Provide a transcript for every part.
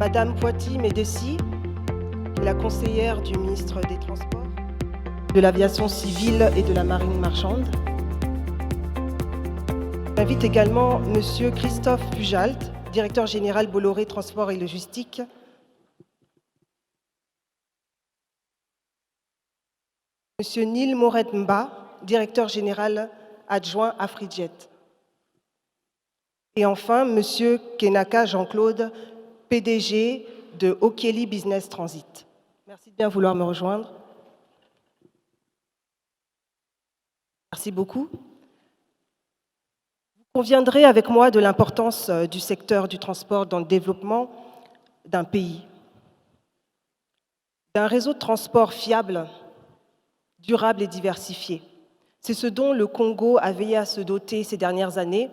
Madame Poiti Médessi, la conseillère du ministre des Transports, de l'Aviation civile et de la Marine marchande. J'invite également Monsieur Christophe Pujalt, directeur général Bolloré Transport et Logistique. Monsieur Neil Moret-Mba, directeur général adjoint Afrijet. Et enfin, Monsieur Kenaka Jean-Claude, PDG de Okeli Business Transit. Merci de bien vouloir me rejoindre. Merci beaucoup. Vous conviendrez avec moi de l'importance du secteur du transport dans le développement d'un pays. D'un réseau de transport fiable, durable et diversifié. C'est ce dont le Congo a veillé à se doter ces dernières années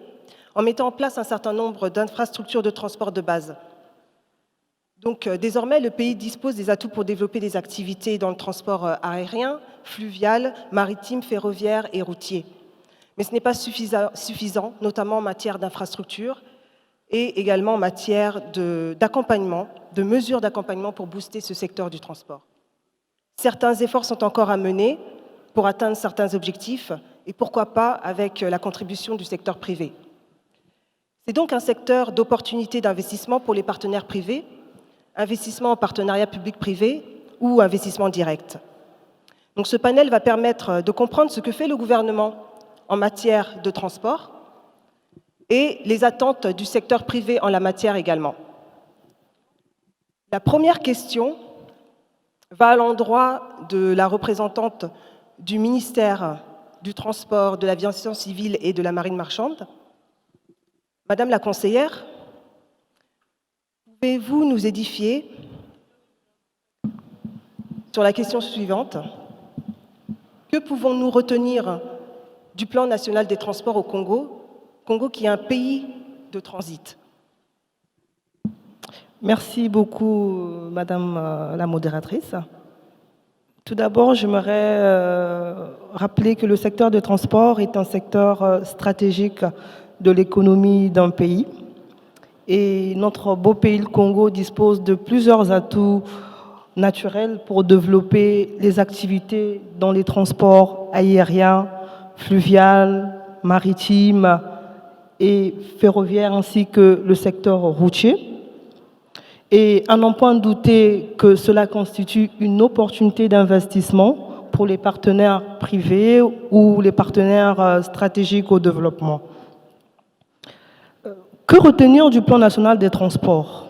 en mettant en place un certain nombre d'infrastructures de transport de base. Donc désormais, le pays dispose des atouts pour développer des activités dans le transport aérien, fluvial, maritime, ferroviaire et routier. Mais ce n'est pas suffisant, notamment en matière d'infrastructure et également en matière d'accompagnement, de mesures d'accompagnement pour booster ce secteur du transport. Certains efforts sont encore à mener pour atteindre certains objectifs et pourquoi pas avec la contribution du secteur privé. C'est donc un secteur d'opportunités d'investissement pour les partenaires privés, investissement en partenariat public-privé ou investissement direct. Donc ce panel va permettre de comprendre ce que fait le gouvernement en matière de transport et les attentes du secteur privé en la matière également. La première question va à l'endroit de la représentante du ministère du Transport, de l'Aviation civile et de la Marine marchande. Madame la conseillère, pouvez-vous nous édifier sur la question suivante? Que pouvons-nous retenir du plan national des transports au Congo, Congo qui est un pays de transit? Merci beaucoup, Madame la modératrice. Tout d'abord, j'aimerais rappeler que le secteur de transport est un secteur stratégique de l'économie d'un pays. Et notre beau pays, le Congo, dispose de plusieurs atouts naturels pour développer les activités dans les transports aériens, fluviaux, maritimes et ferroviaires, ainsi que le secteur routier. Et à n'en point douter que cela constitue une opportunité d'investissement pour les partenaires privés ou les partenaires stratégiques au développement. Que retenir du plan national des transports?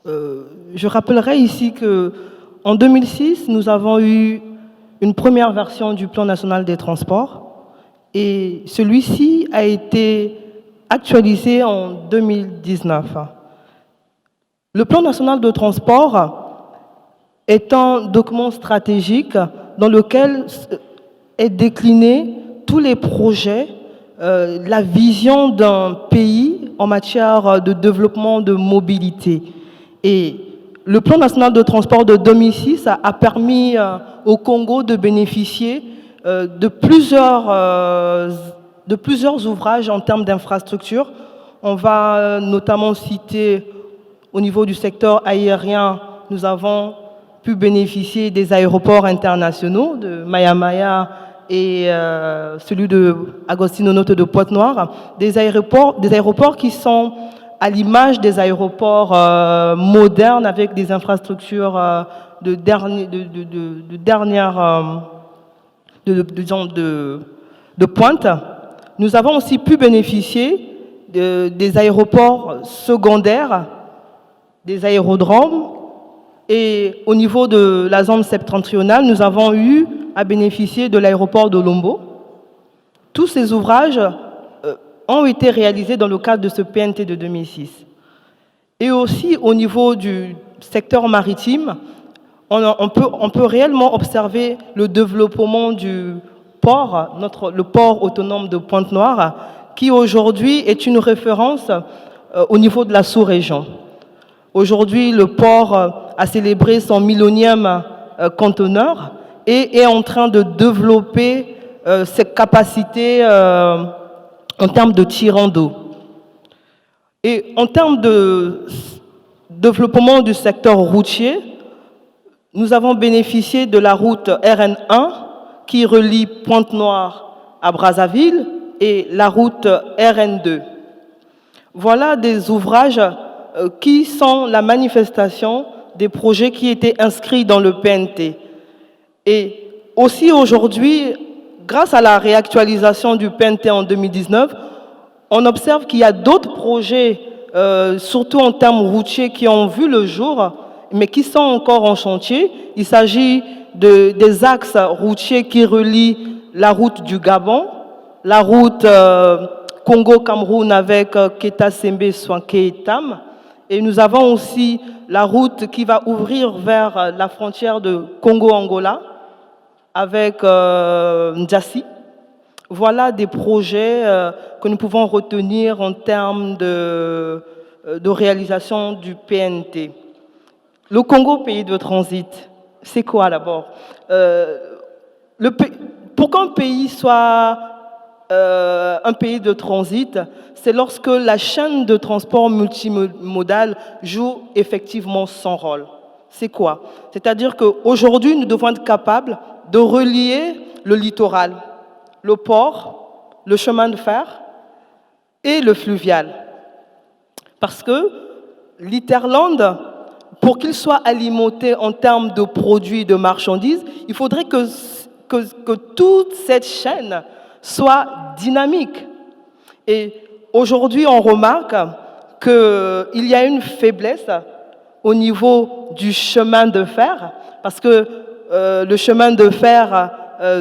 Je rappellerai ici qu'en 2006, nous avons eu une première version du plan national des transports et celui-ci a été actualisé en 2019. Le plan national de transport est un document stratégique dans lequel est décliné tous les projets, la vision d'un pays en matière de développement de mobilité. Et le plan national de transport de 2006 a permis au Congo de bénéficier de plusieurs ouvrages en termes d'infrastructures. On va notamment citer au niveau du secteur aérien, nous avons pu bénéficier des aéroports internationaux de Maya-Maya et celui de Agostino Noto de Pointe-Noire, des aéroports qui sont à l'image des aéroports modernes avec des infrastructures de pointe. Nous avons aussi pu bénéficier des aéroports secondaires, des aérodromes, et au niveau de la zone septentrionale, nous avons eu à bénéficier de l'aéroport de Lombo. Tous ces ouvrages ont été réalisés dans le cadre de ce PNT de 2006. Et aussi au niveau du secteur maritime, on peut réellement observer le développement du port, le port autonome de Pointe-Noire, qui aujourd'hui est une référence au niveau de la sous-région. Aujourd'hui, le port a célébré son millionième conteneur et est en train de développer ses capacités en termes de tirant d'eau. Et en termes développement du secteur routier, nous avons bénéficié de la route RN1 qui relie Pointe-Noire à Brazzaville et la route RN2. Voilà des ouvrages qui sont la manifestation des projets qui étaient inscrits dans le PNT. Et aussi aujourd'hui, grâce à la réactualisation du PNT en 2019, on observe qu'il y a d'autres projets, surtout en termes routiers, qui ont vu le jour, mais qui sont encore en chantier. Il s'agit des axes routiers qui relient la route du Gabon, la route Congo-Cameroun avec Keta-Sembe, Soinké et Tam. Et nous avons aussi la route qui va ouvrir vers la frontière de Congo-Angola avec Ndjassi. Voilà des projets que nous pouvons retenir en termes de réalisation du PNT. Le Congo, pays de transit, c'est quoi d'abord? Pour qu'un pays soit un pays de transit, c'est lorsque la chaîne de transport multimodal joue effectivement son rôle. C'est quoi? C'est-à-dire qu'aujourd'hui, nous devons être capables de relier le littoral, le port, le chemin de fer et le fluvial. Parce que l'Hinterland, pour qu'il soit alimenté en termes de produits, de marchandises, il faudrait que toute cette chaîne soit dynamique. Et aujourd'hui, on remarque qu'il y a une faiblesse au niveau du chemin de fer, parce que le chemin de fer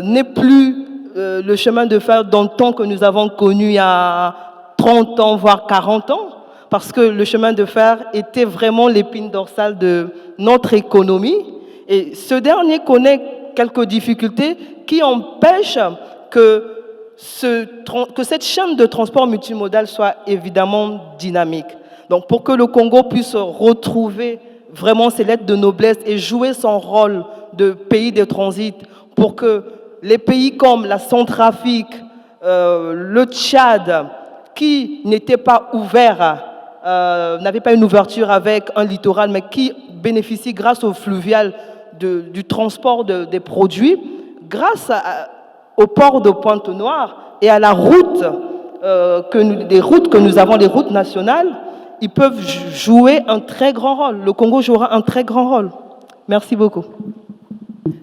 n'est plus le chemin de fer dans le temps que nous avons connu il y a 30 ans, voire 40 ans, parce que le chemin de fer était vraiment l'épine dorsale de notre économie. Et ce dernier connaît quelques difficultés qui empêchent que cette chaîne de transport multimodal soit évidemment dynamique. Donc pour que le Congo puisse retrouver vraiment ses lettres de noblesse et jouer son rôle de pays de transit, pour que les pays comme la Centrafrique, le Tchad, qui n'étaient pas ouverts, n'avaient pas une ouverture avec un littoral, mais qui bénéficient grâce au fluvial du transport des produits, grâce au port de Pointe-Noire et à la route, des routes que nous avons, les routes nationales, ils peuvent jouer un très grand rôle. Le Congo jouera un très grand rôle. Merci beaucoup.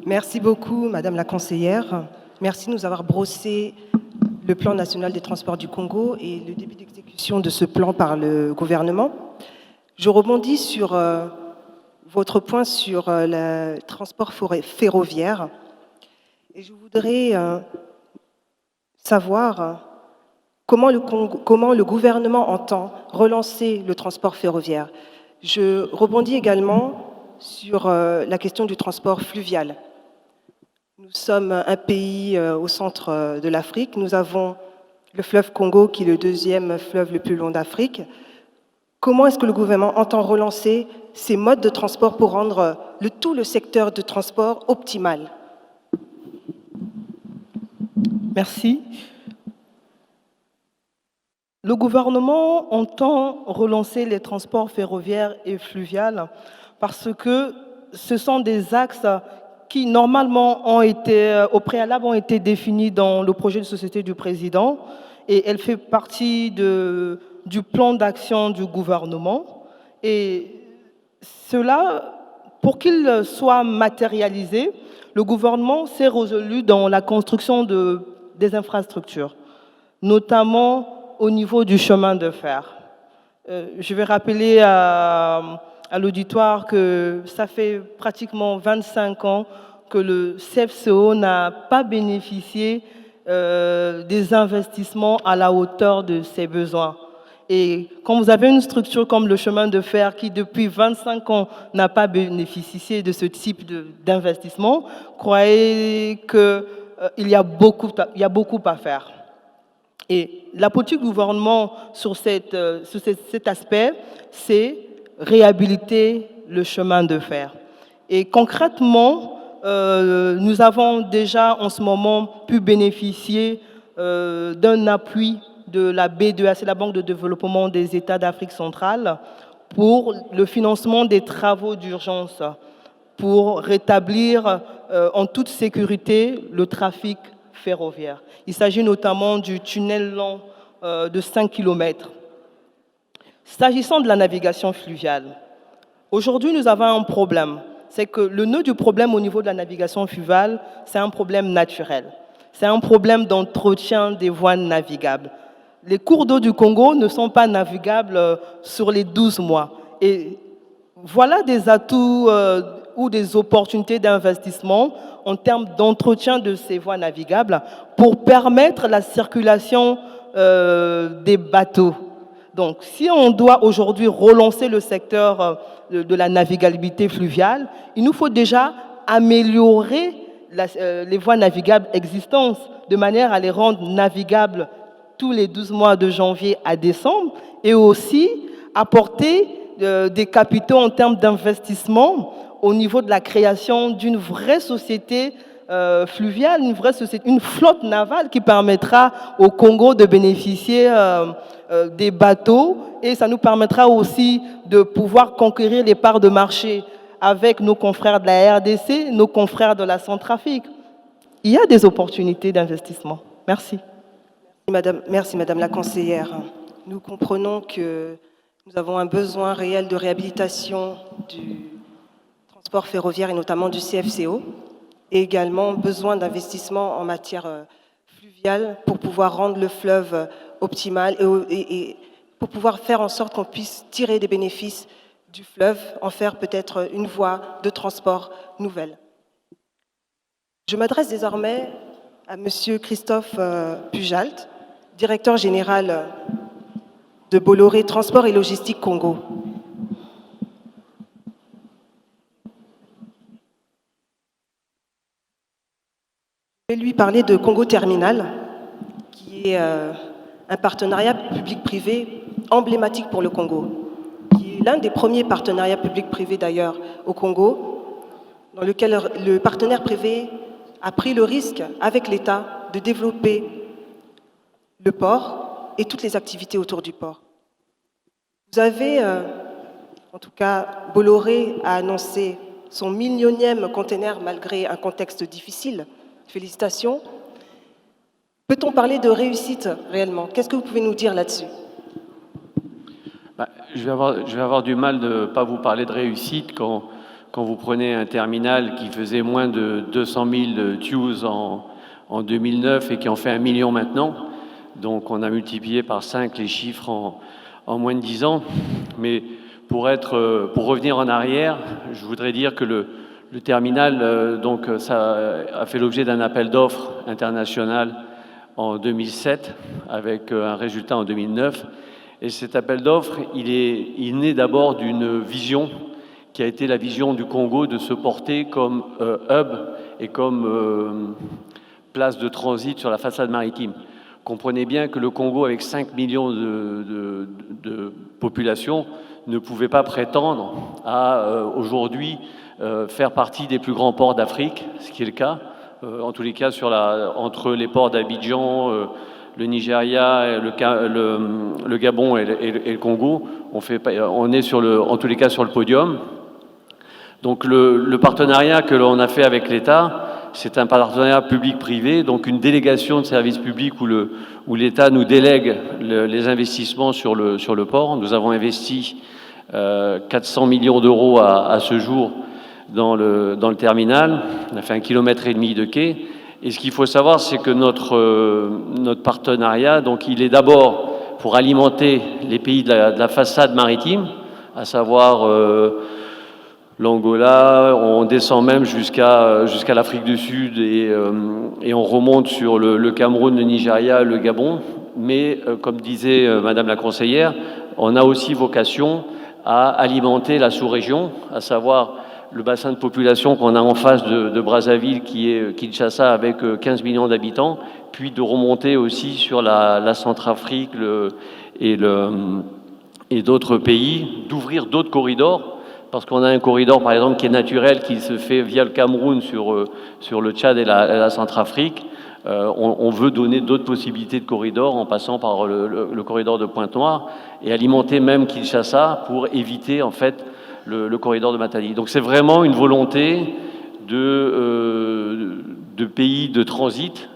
Merci beaucoup, Madame la conseillère. Merci de nous avoir brossé le plan national des transports du Congo et le début d'exécution de ce plan par le gouvernement. Je rebondis sur votre point sur le transport ferroviaire. Et je voudrais savoir comment le gouvernement entend relancer le transport ferroviaire. Je rebondis également sur la question du transport fluvial. Nous sommes un pays au centre de l'Afrique. Nous avons le fleuve Congo, qui est le deuxième fleuve le plus long d'Afrique. Comment est-ce que le gouvernement entend relancer ces modes de transport pour rendre tout le secteur de transport optimal? Merci. Le gouvernement entend relancer les transports ferroviaires et fluviaux parce que ce sont des axes qui, normalement, au préalable, ont été définis dans le projet de société du président et elle fait partie du plan d'action du gouvernement. Et cela, pour qu'il soit matérialisé, le gouvernement s'est résolu dans la construction des infrastructures, notamment au niveau du chemin de fer. Je vais rappeler à l'auditoire que ça fait pratiquement 25 ans que le CFCO n'a pas bénéficié des investissements à la hauteur de ses besoins. Et quand vous avez une structure comme le chemin de fer qui, depuis 25 ans, n'a pas bénéficié de ce type d'investissement, croyez qu'il y a beaucoup à faire. Et la politique du gouvernement sur cet aspect, c'est réhabiliter le chemin de fer. Et concrètement, nous avons déjà en ce moment pu bénéficier d'un appui de la B2A, c'est la Banque de développement des États d'Afrique centrale, pour le financement des travaux d'urgence, pour rétablir en toute sécurité le trafic ferroviaire. Il s'agit notamment du tunnel long de 5 km. S'agissant de la navigation fluviale, aujourd'hui nous avons un problème. C'est que le nœud du problème au niveau de la navigation fluviale, c'est un problème naturel. C'est un problème d'entretien des voies navigables. Les cours d'eau du Congo ne sont pas navigables sur les 12 mois. Et voilà des atouts ou des opportunités d'investissement en termes d'entretien de ces voies navigables pour permettre la circulation des bateaux. Donc, si on doit aujourd'hui relancer le secteur de la navigabilité fluviale, il nous faut déjà améliorer les voies navigables existantes de manière à les rendre navigables tous les 12 mois de janvier à décembre et aussi apporter des capitaux en termes d'investissement au niveau de la création d'une vraie société fluviale, une flotte navale qui permettra au Congo de bénéficier des bateaux et ça nous permettra aussi de pouvoir conquérir les parts de marché avec nos confrères de la RDC, nos confrères de la Centrafrique. Il y a des opportunités d'investissement. Merci. Merci Madame la conseillère. Nous comprenons que nous avons un besoin réel de réhabilitation du transport ferroviaire et notamment du CFCO et également besoin d'investissement en matière fluviale pour pouvoir rendre le fleuve optimal et pour pouvoir faire en sorte qu'on puisse tirer des bénéfices du fleuve, en faire peut-être une voie de transport nouvelle. Je m'adresse désormais à Monsieur Christophe Pujalt, directeur général de Bolloré Transport et Logistique Congo. Je vais lui parler de Congo Terminal, qui est un partenariat public-privé emblématique pour le Congo, qui est l'un des premiers partenariats public-privé d'ailleurs au Congo, dans lequel le partenaire privé a pris le risque avec l'État de développer le port et toutes les activités autour du port. Vous avez, en tout cas, Bolloré a annoncé son millionième container malgré un contexte difficile. Félicitations. Peut-on parler de réussite réellement? Qu'est-ce que vous pouvez nous dire là-dessus? Je vais avoir du mal de ne pas vous parler de réussite quand vous prenez un terminal qui faisait moins de 200 000 TEUs en 2009 et qui en fait 1 million maintenant. Donc on a multiplié par 5 les chiffres en moins de 10 ans. Mais pour revenir en arrière, je voudrais dire que le terminal, ça a fait l'objet d'un appel d'offres international en 2007 avec un résultat en 2009. Et cet appel d'offres, il naît d'abord d'une vision qui a été la vision du Congo de se porter comme hub et comme place de transit sur la façade maritime. Comprenez bien que le Congo, avec 5 millions de population, ne pouvait pas prétendre à aujourd'hui faire partie des plus grands ports d'Afrique, ce qui est le cas. En tous les cas, entre les ports d'Abidjan, le Nigeria, le Gabon et le Congo, on est en tous les cas sur le podium. Donc le partenariat que l'on a fait avec l'État, c'est un partenariat public-privé, donc une délégation de services publics où l'État nous délègue les investissements sur le port. Nous avons investi 400 millions d'euros à ce jour dans le terminal. On a fait 1,5 km de quai. Et ce qu'il faut savoir, c'est que notre partenariat, donc il est d'abord pour alimenter les pays de la façade maritime, à savoir l'Angola, on descend même jusqu'à l'Afrique du Sud et on remonte sur le Cameroun, le Nigeria, le Gabon. Mais comme disait Madame la conseillère, on a aussi vocation à alimenter la sous-région, à savoir le bassin de population qu'on a en face de Brazzaville, qui est Kinshasa, avec 15 millions d'habitants, puis de remonter aussi sur la Centrafrique et d'autres pays, d'ouvrir d'autres corridors, parce qu'on a un corridor, par exemple, qui est naturel, qui se fait via le Cameroun sur le Tchad et la Centrafrique, On veut donner d'autres possibilités de corridors en passant par le corridor de Pointe-Noire et alimenter même Kinshasa pour éviter en fait le corridor de Matadi. Donc c'est vraiment une volonté de pays de transit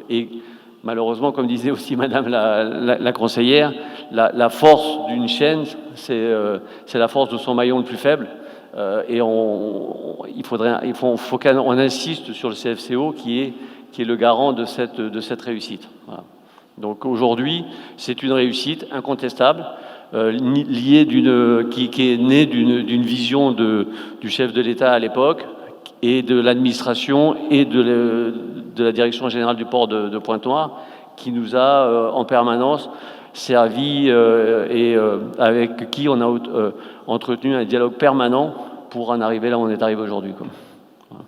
et malheureusement, comme disait aussi Madame la conseillère, la force d'une chaîne, c'est la force de son maillon le plus faible. Et il faut qu'on insiste sur le CFCO qui est le garant de cette réussite. Voilà. Donc aujourd'hui, c'est une réussite incontestable, qui est née d'une vision du chef de l'État à l'époque et de l'administration et de la direction générale du port de Pointe-Noire, qui nous a en permanence servi et avec qui on a entretenu un dialogue permanent pour en arriver là où on est arrivé aujourd'hui. Voilà.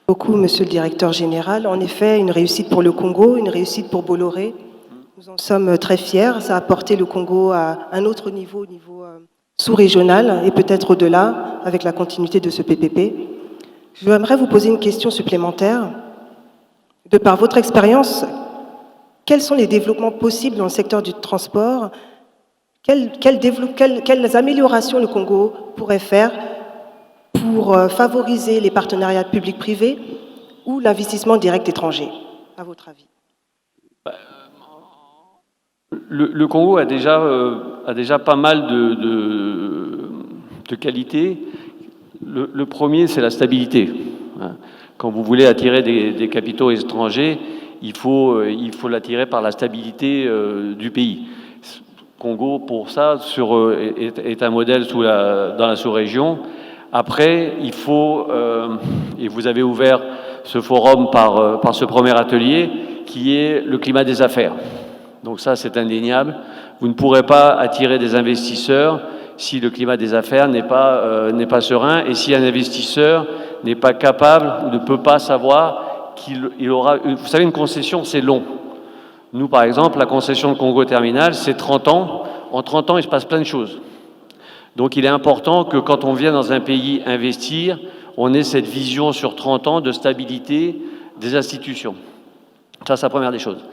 Beaucoup, Monsieur le Directeur Général. En effet, une réussite pour le Congo, une réussite pour Bolloré. Nous en sommes très fiers. Ça a porté le Congo à un autre niveau, au niveau sous-régional et peut-être au-delà, avec la continuité de ce PPP. J'aimerais vous poser une question supplémentaire. De par votre expérience, quels sont les développements possibles dans le secteur du transport? Quelles améliorations le Congo pourrait faire pour favoriser les partenariats publics-privés ou l'investissement direct étranger, à votre avis? Le Congo a déjà pas mal de qualités. Le premier, c'est la stabilité. Quand vous voulez attirer des capitaux étrangers, il faut l'attirer par la stabilité du pays. Congo, pour ça, est un modèle dans la sous-région. Après, il faut, et vous avez ouvert ce forum par ce premier atelier, qui est le climat des affaires. Donc ça, c'est indéniable. Vous ne pourrez pas attirer des investisseurs si le climat des affaires n'est pas serein et si un investisseur n'est pas capable ou ne peut pas savoir qu'il aura... Vous savez, une concession, c'est long. Nous, par exemple, la concession de Congo Terminal, c'est 30 ans. En 30 ans, il se passe plein de choses. Donc il est important que quand on vient dans un pays investir, on ait cette vision sur 30 ans de stabilité des institutions. Ça, c'est la première des choses.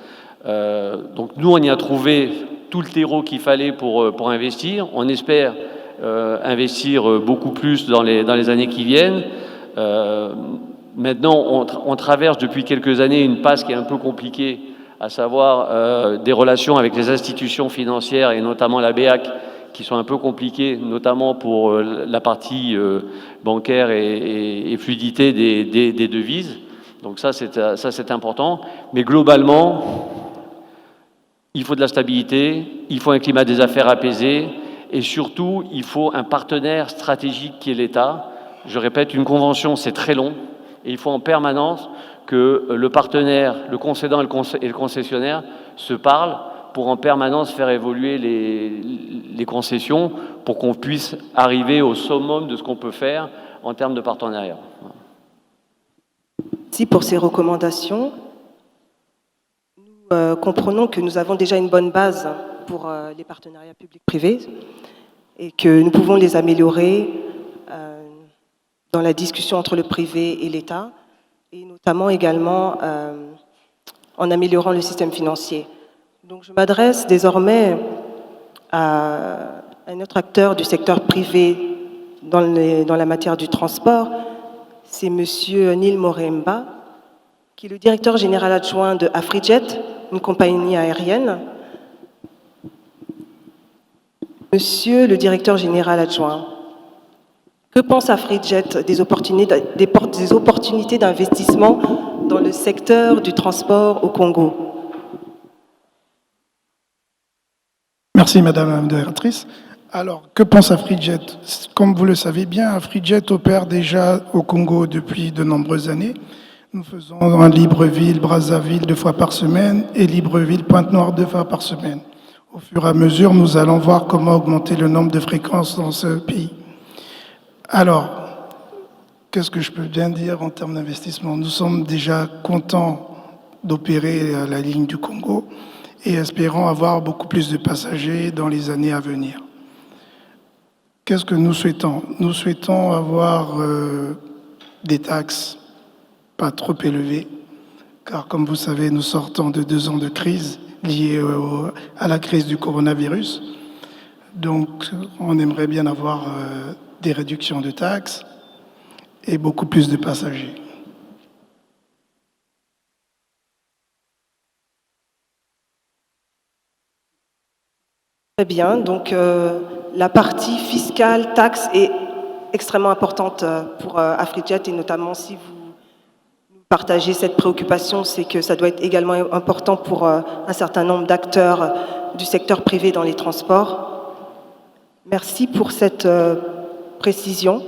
Donc nous, on y a trouvé tout le terreau qu'il fallait pour investir. On espère investir beaucoup plus dans les années qui viennent. Maintenant, on traverse depuis quelques années une passe qui est un peu compliquée, à savoir des relations avec les institutions financières et notamment la BEAC, qui sont un peu compliquées, notamment pour la partie bancaire et fluidité des devises. Donc ça, c'est important. Mais globalement, il faut de la stabilité, il faut un climat des affaires apaisé et surtout, il faut un partenaire stratégique qui est l'État. Je répète, une convention, c'est très long et il faut en permanence que le partenaire, le concédant et le concessionnaire se parlent pour en permanence faire évoluer les concessions pour qu'on puisse arriver au summum de ce qu'on peut faire en termes de partenariat. Merci pour ces recommandations. Nous comprenons que nous avons déjà une bonne base pour les partenariats publics-privés et que nous pouvons les améliorer dans la discussion entre le privé et l'État, et notamment également en améliorant le système financier. Donc je m'adresse désormais à un autre acteur du secteur privé dans la matière du transport, c'est Monsieur Neil Moremba, qui est le directeur général adjoint de Afrijet, une compagnie aérienne. Monsieur le directeur général adjoint, que pense Afrijet des opportunités d'investissement dans le secteur du transport au Congo? Merci Madame la modératrice. Alors, que pense Afrijet? Comme vous le savez bien, Afrijet opère déjà au Congo depuis de nombreuses années. Nous faisons un Libreville-Brazzaville 2 fois par semaine et Libreville-Pointe-Noire 2 fois par semaine. Au fur et à mesure, nous allons voir comment augmenter le nombre de fréquences dans ce pays. Alors, qu'est-ce que je peux bien dire en termes d'investissement? Nous sommes déjà contents d'opérer la ligne du Congo et espérons avoir beaucoup plus de passagers dans les années à venir. Qu'est-ce que nous souhaitons? Nous souhaitons avoir des taxes pas trop élevées, car comme vous savez, nous sortons de 2 ans de crise liée à la crise du coronavirus. Donc, on aimerait bien avoir des réductions de taxes et beaucoup plus de passagers. Très bien, donc la partie fiscale, taxe est extrêmement importante pour AfriJet et notamment si vous partagez cette préoccupation, c'est que ça doit être également important pour un certain nombre d'acteurs du secteur privé dans les transports. Merci pour cette précision.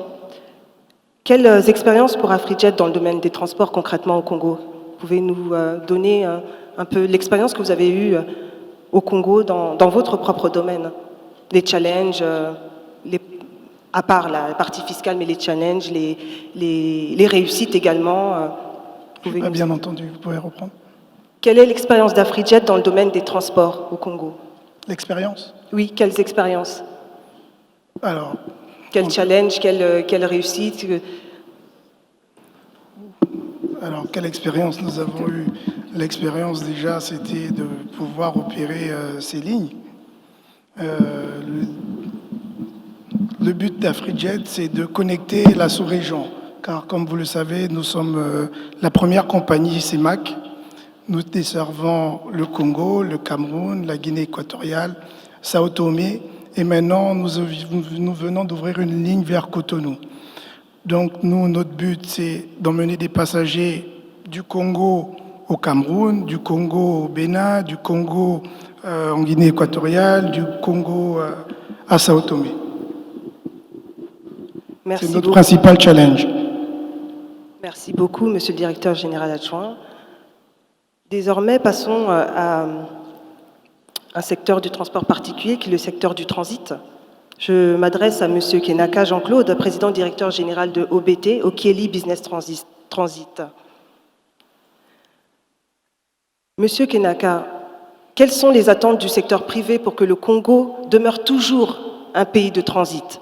Quelles expériences pour AfriJet dans le domaine des transports concrètement au Congo? Pouvez nous donner un peu l'expérience que vous avez eue au Congo dans votre propre domaine? Les challenges, à part la partie fiscale, mais les challenges, les réussites également. Je n'ai pas bien entendu, vous pouvez reprendre? Quelle est l'expérience d'AfriJet dans le domaine des transports au Congo? L'expérience? Oui, quelles expériences? Alors, quel challenge, quelle réussite? Alors, quelle expérience nous avons eue? L'expérience, déjà, c'était de pouvoir opérer ces lignes. Le but d'AfriJet, c'est de connecter la sous-région, car comme vous le savez, nous sommes la première compagnie CEMAC. Nous desservons le Congo, le Cameroun, la Guinée équatoriale, Sao Tomé, et maintenant nous venons d'ouvrir une ligne vers Cotonou. Donc nous, notre but, c'est d'emmener des passagers du Congo au Cameroun, du Congo au Bénin, du Congo en Guinée équatoriale, du Congo à Sao Tomé. Merci C'est notre beaucoup. principal challenge. Merci beaucoup, Monsieur le Directeur Général Adjoint. Désormais, passons à un secteur du transport particulier qui est le secteur du transit. Je m'adresse à Monsieur Kenaka Jean-Claude, Président Directeur Général de OBT, Okieli Business Transit. Monsieur Kenaka, quelles sont les attentes du secteur privé pour que le Congo demeure toujours un pays de transit?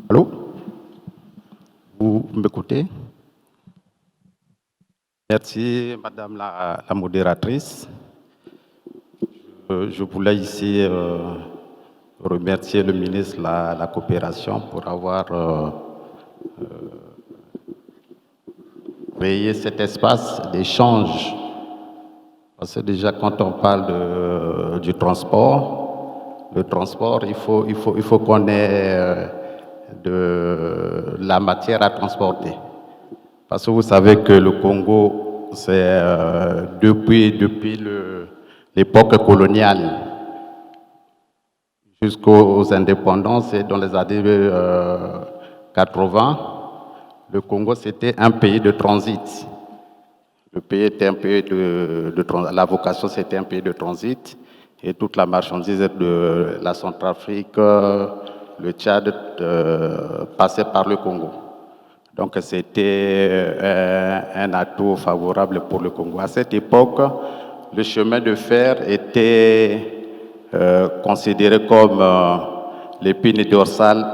Allô? Vous m'écoutez? Merci, Madame la modératrice. Je voulais ici remercier le ministre de la Coopération pour avoir créé cet espace d'échange. Parce que déjà, quand on parle du transport, le transport, il faut qu'on ait de la matière à transporter. Parce que vous savez que le Congo, c'est depuis l'époque coloniale jusqu'aux indépendances et dans les années 80, le Congo c'était un pays de transit. Le pays était un pays de transit. La vocation c'était un pays de transit et toute la marchandise de la Centrafrique, le Tchad passait par le Congo. Donc c'était un atout favorable pour le Congo. À cette époque, le chemin de fer était considéré comme l'épine dorsale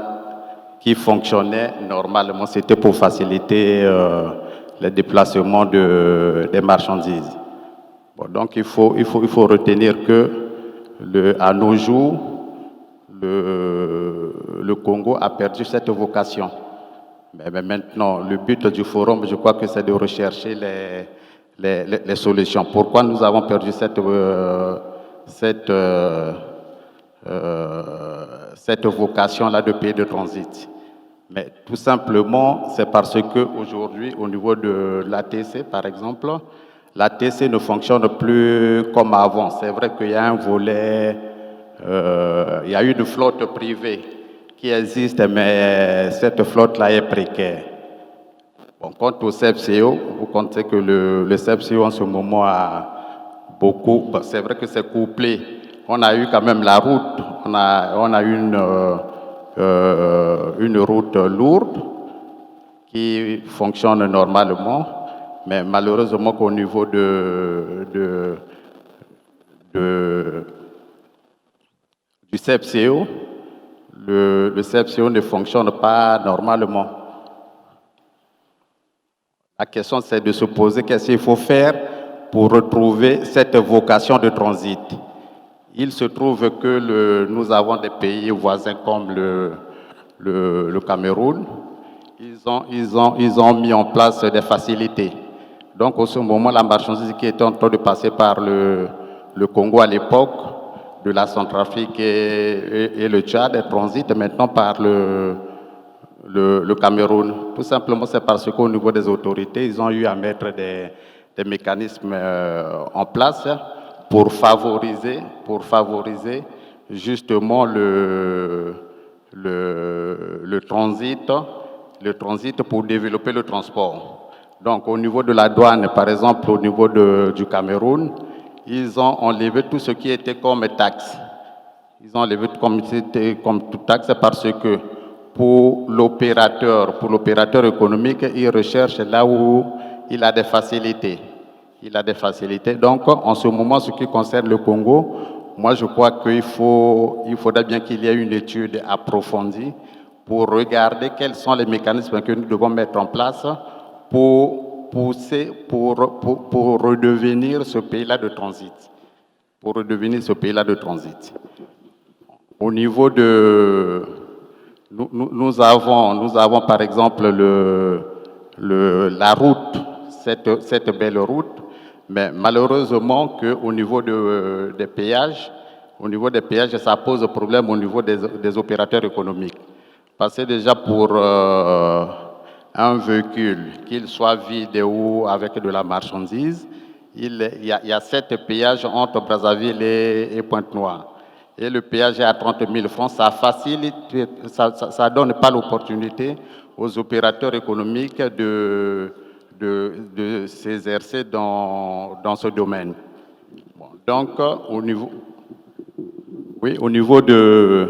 qui fonctionnait normalement. C'était pour faciliter le déplacement des marchandises. Bon, donc il faut retenir que à nos jours, le Congo a perdu cette vocation. Mais maintenant, le but du forum, je crois que c'est de rechercher les solutions. Pourquoi nous avons perdu cette vocation-là de pays de transit? Mais tout simplement, c'est parce qu'aujourd'hui, au niveau de l'ATC, par exemple, l'ATC ne fonctionne plus comme avant. C'est vrai qu'il y a un volet, il y a une flotte privée qui existe, mais cette flotte-là est précaire. Bon, quant au CFCO, vous comptez que le CFCO en ce moment a beaucoup, bon, c'est vrai que c'est couplé. On a eu quand même la route, on a une route lourde qui fonctionne normalement, Mais malheureusement qu'au niveau du CFCO, le CFCO ne fonctionne pas normalement. La question, c'est de se poser qu'est-ce qu'il faut faire pour retrouver cette vocation de transit. Il se trouve que nous avons des pays voisins comme le Cameroun. Ils ont mis en place des facilités. Donc, au ce moment, la marchandise qui était en train de passer par le Congo à l'époque, de la Centrafrique et le Tchad, transite maintenant par le Cameroun. Tout simplement, c'est parce qu'au niveau des autorités, ils ont eu à mettre des mécanismes en place pour favoriser justement le transit pour développer le transport. Donc, au niveau de la douane, par exemple, au niveau du Cameroun, ils ont enlevé tout ce qui était comme taxe. Ils ont enlevé comme toute taxe parce que pour l'opérateur économique, il recherche là où il a des facilités. Donc, en ce moment, ce qui concerne le Congo, moi, je crois qu'il faudrait bien qu'il y ait une étude approfondie pour regarder quels sont les mécanismes que nous devons mettre en place pour redevenir ce pays-là de transit. Au niveau de... Nous avons par exemple la route, cette belle route, mais malheureusement qu'au niveau des péages, ça pose problème au niveau des opérateurs économiques. Parce que déjà pour un véhicule, qu'il soit vide ou avec de la marchandise, il y a 7 péages entre Brazzaville et Pointe-Noire. Et le péage est à 30 000 francs, ça facilite, ça donne pas l'opportunité aux opérateurs économiques de s'exercer dans ce domaine. Bon, donc, au niveau de...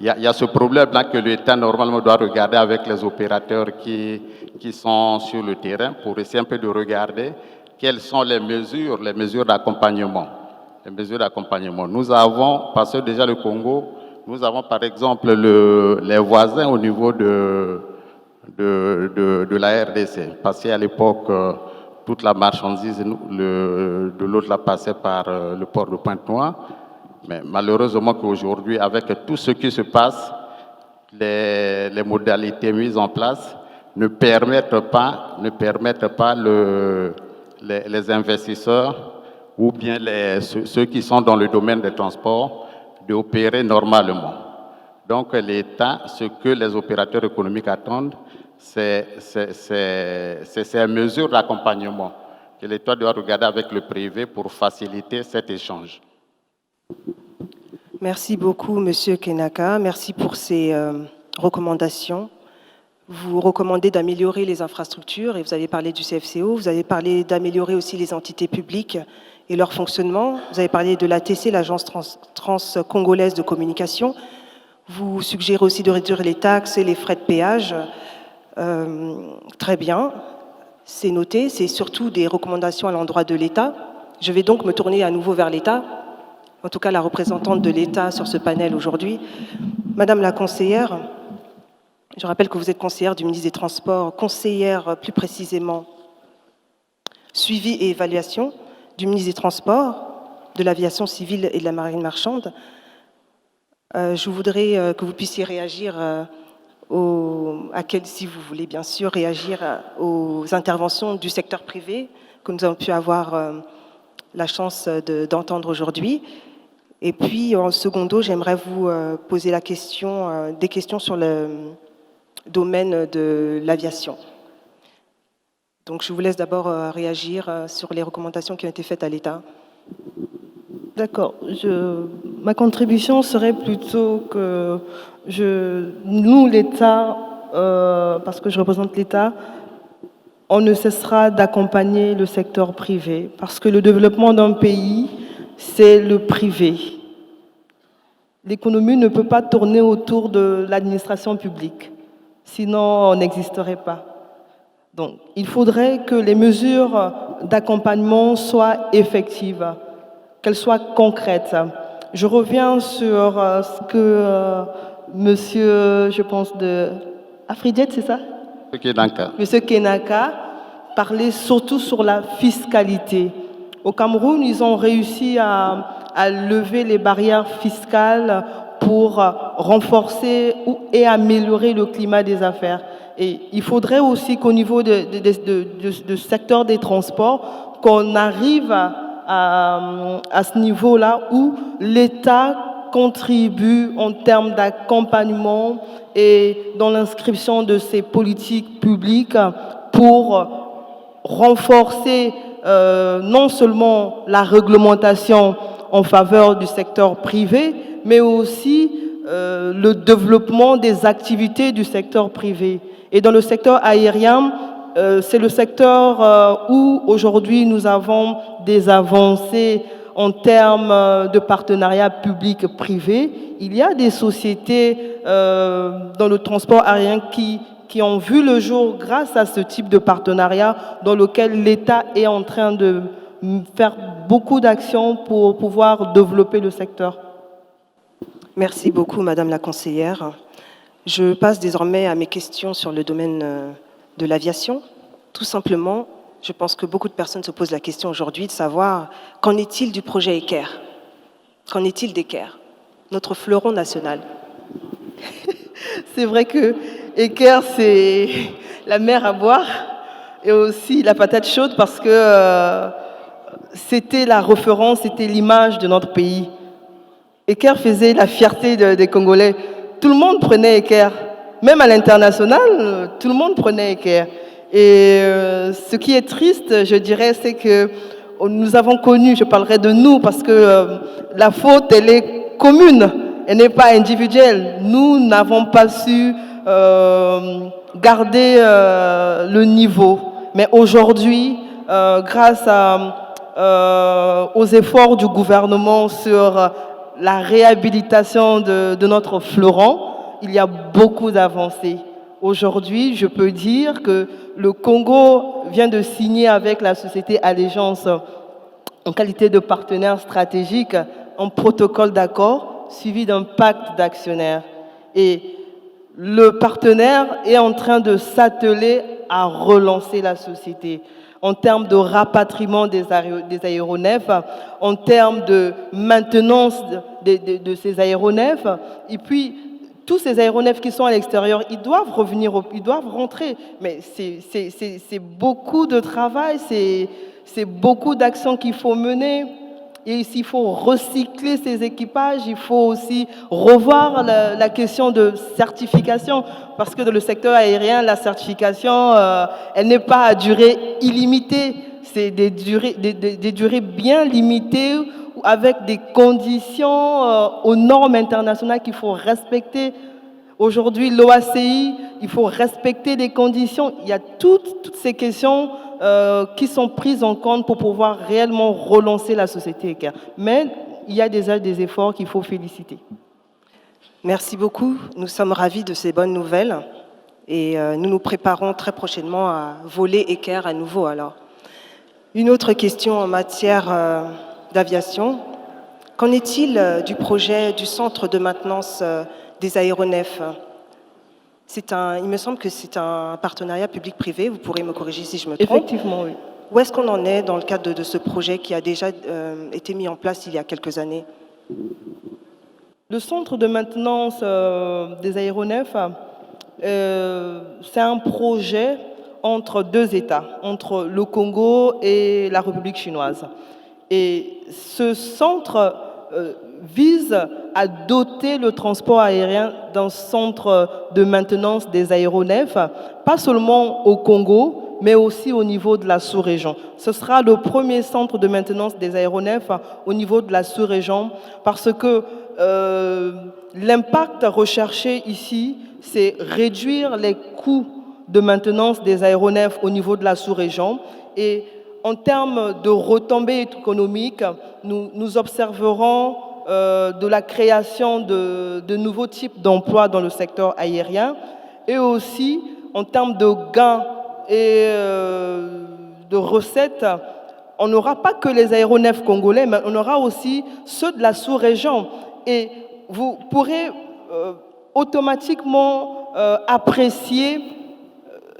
Il y a ce problème-là que l'État, normalement, doit regarder avec les opérateurs qui sont sur le terrain pour essayer un peu de regarder quelles sont les mesures d'accompagnement. Nous avons, parce que déjà le Congo, nous avons par exemple les voisins au niveau de la RDC. Parce qu'à l'époque, toute la marchandise de l'autre la passait par le port de Pointe-Noire. Mais malheureusement qu'aujourd'hui, avec tout ce qui se passe, les modalités mises en place ne permettent pas les investisseurs ou bien ceux qui sont dans le domaine des transports d'opérer normalement. Donc l'État, ce que les opérateurs économiques attendent, c'est ces mesures d'accompagnement que l'État doit regarder avec le privé pour faciliter cet échange. Merci beaucoup, Monsieur Kenaka. Merci pour ces recommandations. Vous recommandez d'améliorer les infrastructures et vous avez parlé du CFCO. Vous avez parlé d'améliorer aussi les entités publiques et leur fonctionnement. Vous avez parlé de l'ATC, l'Agence trans-congolaise de communication. Vous suggérez aussi de réduire les taxes et les frais de péage. Très bien, c'est noté. C'est surtout des recommandations à l'endroit de l'État. Je vais donc me tourner à nouveau vers l'État, en tout cas la représentante de l'État sur ce panel aujourd'hui. Madame la conseillère, je rappelle que vous êtes conseillère du ministre des Transports, conseillère plus précisément suivi et évaluation du ministre des Transports, de l'aviation civile et de la marine marchande. Je voudrais que vous puissiez réagir si vous voulez bien sûr réagir aux interventions du secteur privé que nous avons pu avoir la chance d'entendre aujourd'hui. Et puis, en secondo, j'aimerais vous poser des questions sur le domaine de l'aviation. Donc, je vous laisse d'abord réagir sur les recommandations qui ont été faites à l'État. D'accord. Ma contribution serait plutôt que nous, l'État, parce que je représente l'État, on ne cessera d'accompagner le secteur privé, parce que le développement d'un pays, c'est le privé. L'économie ne peut pas tourner autour de l'administration publique, sinon on n'existerait pas. Donc, il faudrait que les mesures d'accompagnement soient effectives, qu'elles soient concrètes. Je reviens sur ce que monsieur, je pense, de Afrijet, c'est ça? Monsieur Kenaka parlait surtout sur la fiscalité. Au Cameroun, ils ont réussi à lever les barrières fiscales pour renforcer et améliorer le climat des affaires. Et il faudrait aussi qu'au niveau du secteur des transports, qu'on arrive à ce niveau-là où l'État contribue en termes d'accompagnement et dans l'inscription de ces politiques publiques pour renforcer non seulement la réglementation en faveur du secteur privé, mais aussi le développement des activités du secteur privé. Et dans le secteur aérien, c'est le secteur où aujourd'hui nous avons des avancées en termes de partenariat public-privé. Il y a des sociétés dans le transport aérien qui ont vu le jour grâce à ce type de partenariat dans lequel l'État est en train de faire beaucoup d'actions pour pouvoir développer le secteur. Merci beaucoup, Madame la conseillère. Je passe désormais à mes questions sur le domaine de l'aviation. Tout simplement, je pense que beaucoup de personnes se posent la question aujourd'hui de savoir qu'en est-il du projet ECAIR? Qu'en est-il d'ECAIR, notre fleuron national? C'est vrai que ECAIR, c'est la mer à boire et aussi la patate chaude parce que c'était la référence, c'était l'image de notre pays. ECAIR faisait la fierté des Congolais. Tout le monde prenait ECAIR. Même à l'international, tout le monde prenait ECAIR. Et ce qui est triste, je dirais, c'est que nous avons connu, je parlerai de nous, parce que la faute, elle est commune, elle n'est pas individuelle. Nous n'avons pas su garder le niveau. Mais aujourd'hui, grâce aux efforts du gouvernement sur la réhabilitation de notre fleuron, il y a beaucoup d'avancées. Aujourd'hui, je peux dire que le Congo vient de signer avec la société Allégeance, en qualité de partenaire stratégique, un protocole d'accord suivi d'un pacte d'actionnaires. Et le partenaire est en train de s'atteler à relancer la société en termes de rapatriement des aéronefs, en termes de maintenance de ces aéronefs, et puis tous ces aéronefs qui sont à l'extérieur, ils doivent revenir, ils doivent rentrer, mais c'est beaucoup de travail, c'est beaucoup d'actions qu'il faut mener. Et il faut recycler ces équipages, il faut aussi revoir la question de certification, parce que dans le secteur aérien, la certification, elle n'est pas à durée illimitée, c'est des durées bien limitées, avec des conditions aux normes internationales qu'il faut respecter. Aujourd'hui, l'OACI, il faut respecter les conditions. Il y a toutes ces questions qui sont prises en compte pour pouvoir réellement relancer la société ECAIR. Mais il y a déjà des efforts qu'il faut féliciter. Merci beaucoup. Nous sommes ravis de ces bonnes nouvelles et nous nous préparons très prochainement à voler ECAIR à nouveau. Alors, une autre question en matière d'aviation. Qu'en est-il du projet du centre de maintenance des aéronefs? Il me semble que c'est un partenariat public-privé, vous pourrez me corriger si je me trompe. Effectivement, oui. Où est-ce qu'on en est dans le cadre de ce projet qui a déjà été mis en place il y a quelques années? Le centre de maintenance des aéronefs, c'est un projet entre deux États, entre le Congo et la République chinoise. Et ce centre vise à doter le transport aérien d'un centre de maintenance des aéronefs, pas seulement au Congo, mais aussi au niveau de la sous-région. Ce sera le premier centre de maintenance des aéronefs au niveau de la sous-région, parce que l'impact recherché ici, c'est réduire les coûts de maintenance des aéronefs au niveau de la sous-région. Et en termes de retombées économiques, nous observerons de la création de nouveaux types d'emplois dans le secteur aérien et aussi en termes de gains et de recettes, on n'aura pas que les aéronefs congolais, mais on aura aussi ceux de la sous-région. Et vous pourrez automatiquement apprécier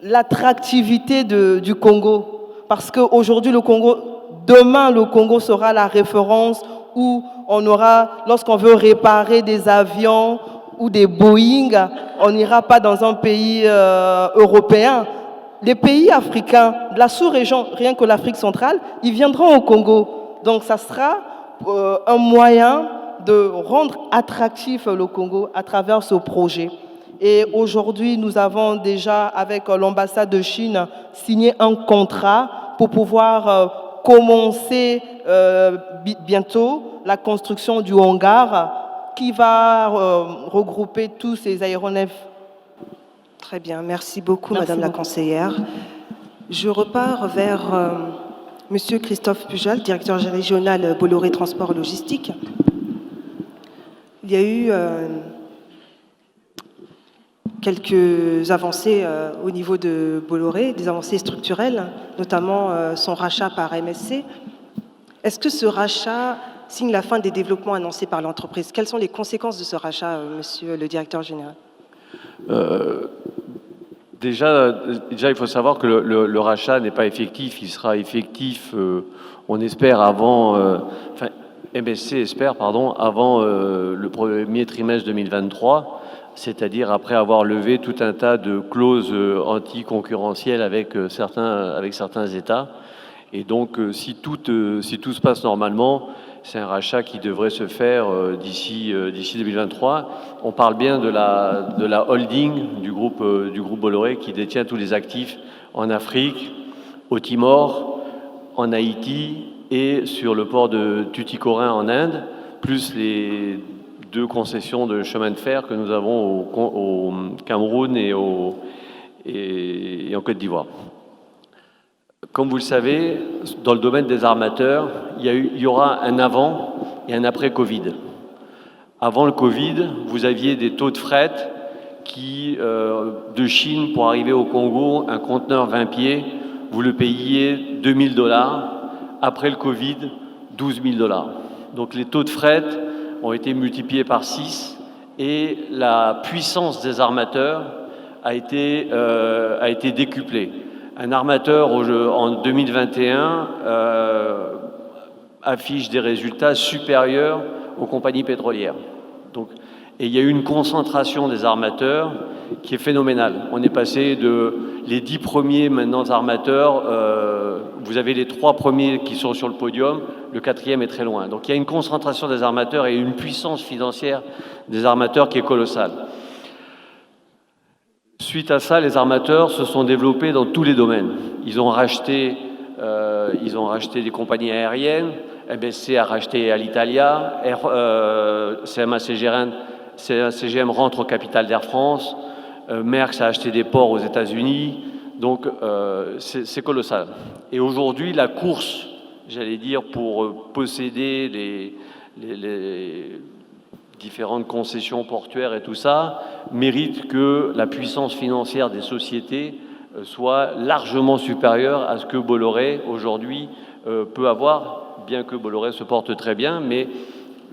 l'attractivité du Congo. Parce qu'aujourd'hui, demain, le Congo sera la référence où on aura, lorsqu'on veut réparer des avions ou des Boeing, on n'ira pas dans un pays européen. Les pays africains, de la sous-région, rien que l'Afrique centrale, ils viendront au Congo. Donc ça sera un moyen de rendre attractif le Congo à travers ce projet. Et aujourd'hui, nous avons déjà, avec l'ambassade de Chine, signé un contrat pour pouvoir commencer bientôt la construction du hangar qui va regrouper tous ces aéronefs. Très bien, merci beaucoup, Madame la conseillère. Je repars vers Monsieur Christophe Pujol, directeur régional Bolloré Transport Logistique. Il y a eu quelques avancées au niveau de Bolloré, des avancées structurelles, notamment son rachat par MSC. Est-ce que ce rachat signe la fin des développements annoncés par l'entreprise? Quelles sont les conséquences de ce rachat, Monsieur le directeur général? Déjà, il faut savoir que le rachat n'est pas effectif. Il sera effectif, on espère, avant... MSC espère, pardon, avant le premier trimestre 2023, c'est-à-dire après avoir levé tout un tas de clauses anticoncurrentielles avec certains États. Et donc, si tout se passe normalement, c'est un rachat qui devrait se faire d'ici 2023. On parle bien de la holding du groupe Bolloré qui détient tous les actifs en Afrique, au Timor, en Haïti et sur le port de Tuticorin en Inde, plus les 2 concessions de chemin de fer que nous avons au Cameroun et en Côte d'Ivoire. Comme vous le savez, dans le domaine des armateurs, il y aura un avant et un après Covid. Avant le Covid, vous aviez des taux de fret qui, de Chine pour arriver au Congo, un conteneur 20 pieds, vous le payiez $2 000. Après le Covid, $12 000. Donc les taux de fret ont été multipliés par 6 et la puissance des armateurs a été décuplée. Un armateur en 2021 affiche des résultats supérieurs aux compagnies pétrolières. Donc, et il y a eu une concentration des armateurs qui est phénoménale. On est passé de les 10 premiers maintenant armateurs, vous avez les 3 premiers qui sont sur le podium, le 4e est très loin. Donc il y a une concentration des armateurs et une puissance financière des armateurs qui est colossale. Suite à ça, les armateurs se sont développés dans tous les domaines. Ils ont racheté des compagnies aériennes, MSC a racheté Alitalia, CMA-CGM rentre au capital d'Air France, Maersk a acheté des ports aux États-Unis, donc c'est colossal. Et aujourd'hui, la course, j'allais dire, pour posséder les différentes concessions portuaires et tout ça, mérite que la puissance financière des sociétés soit largement supérieure à ce que Bolloré, aujourd'hui, peut avoir, bien que Bolloré se porte très bien, mais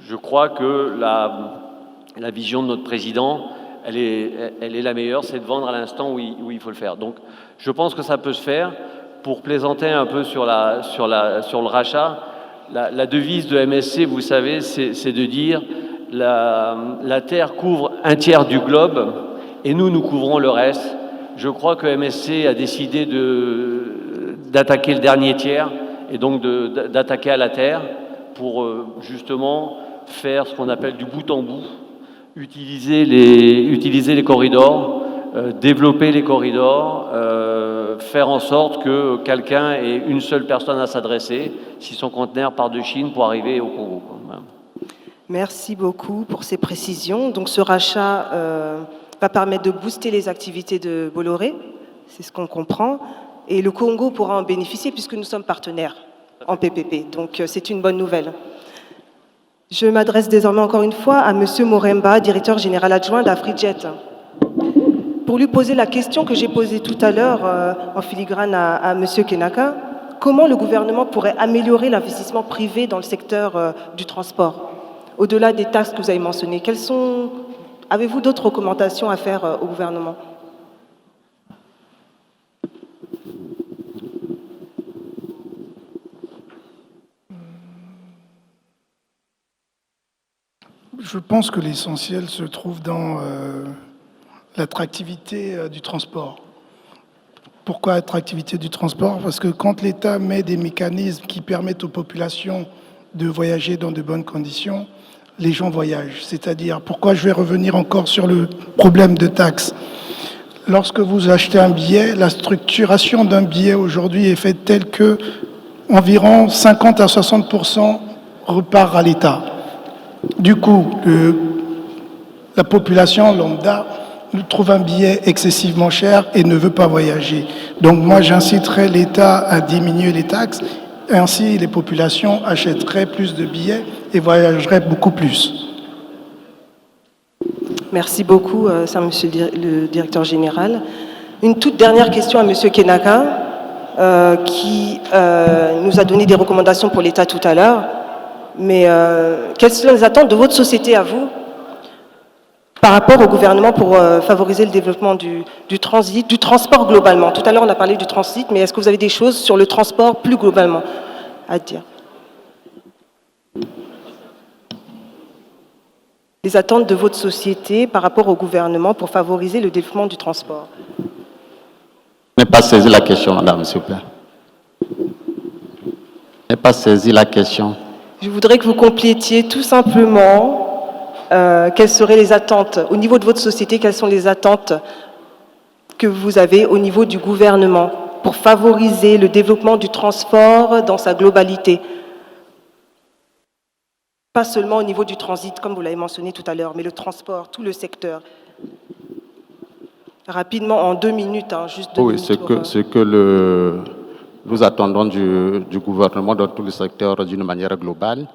je crois que la vision de notre président, elle est la meilleure, c'est de vendre à l'instant où il faut le faire. Donc, je pense que ça peut se faire. Pour plaisanter un peu sur le rachat, la devise de MSC, vous savez, c'est de dire la Terre couvre un tiers du globe et nous couvrons le reste. Je crois que MSC a décidé d'attaquer le dernier tiers et donc d'attaquer à la Terre pour justement faire ce qu'on appelle du bout en bout, utiliser les corridors, développer les corridors, faire en sorte que quelqu'un ait une seule personne à s'adresser si son conteneur part de Chine pour arriver au Congo. Voilà. Merci beaucoup pour ces précisions. Donc ce rachat va permettre de booster les activités de Bolloré, c'est ce qu'on comprend, et le Congo pourra en bénéficier puisque nous sommes partenaires en PPP. Donc c'est une bonne nouvelle. Je m'adresse désormais encore une fois à Monsieur Moremba, directeur général adjoint d'Afrijet. pour lui poser la question que j'ai posée tout à l'heure en filigrane à M. Kenaka. Comment le gouvernement pourrait améliorer l'investissement privé dans le secteur du transport, au-delà des taxes que vous avez mentionnées? Avez-vous d'autres recommandations à faire au gouvernement? Je pense que l'essentiel se trouve dans l'attractivité du transport. Pourquoi attractivité du transport? Parce que quand l'État met des mécanismes qui permettent aux populations de voyager dans de bonnes conditions, les gens voyagent. C'est-à-dire, pourquoi je vais revenir encore sur le problème de taxes? Lorsque vous achetez un billet, la structuration d'un billet aujourd'hui est faite telle que environ 50 à 60% repart à l'État. Du coup, la population lambda trouve un billet excessivement cher et ne veut pas voyager. Donc moi, j'inciterais l'État à diminuer les taxes. Ainsi, les populations achèteraient plus de billets et voyageraient beaucoup plus. Merci beaucoup, monsieur le directeur général. Une toute dernière question à monsieur Kenaka, qui nous a donné des recommandations pour l'État tout à l'heure. Mais quelles sont les attentes de votre société à vous par rapport au gouvernement pour favoriser le développement du transit, du transport globalement? Tout à l'heure, on a parlé du transit, mais est-ce que vous avez des choses sur le transport plus globalement à dire? Les attentes de votre société par rapport au gouvernement pour favoriser le développement du transport? Je n'ai pas saisi la question, madame, s'il vous plaît. Je n'ai pas saisi la question. Je voudrais que vous complétiez tout simplement quelles seraient les attentes au niveau de votre société, quelles sont les attentes que vous avez au niveau du gouvernement pour favoriser le développement du transport dans sa globalité. Pas seulement au niveau du transit, comme vous l'avez mentionné tout à l'heure, mais le transport, tout le secteur. Rapidement, en 2 minutes, juste 2 minutes. Oui, ce que nous attendons du gouvernement dans tout le secteur d'une manière globale,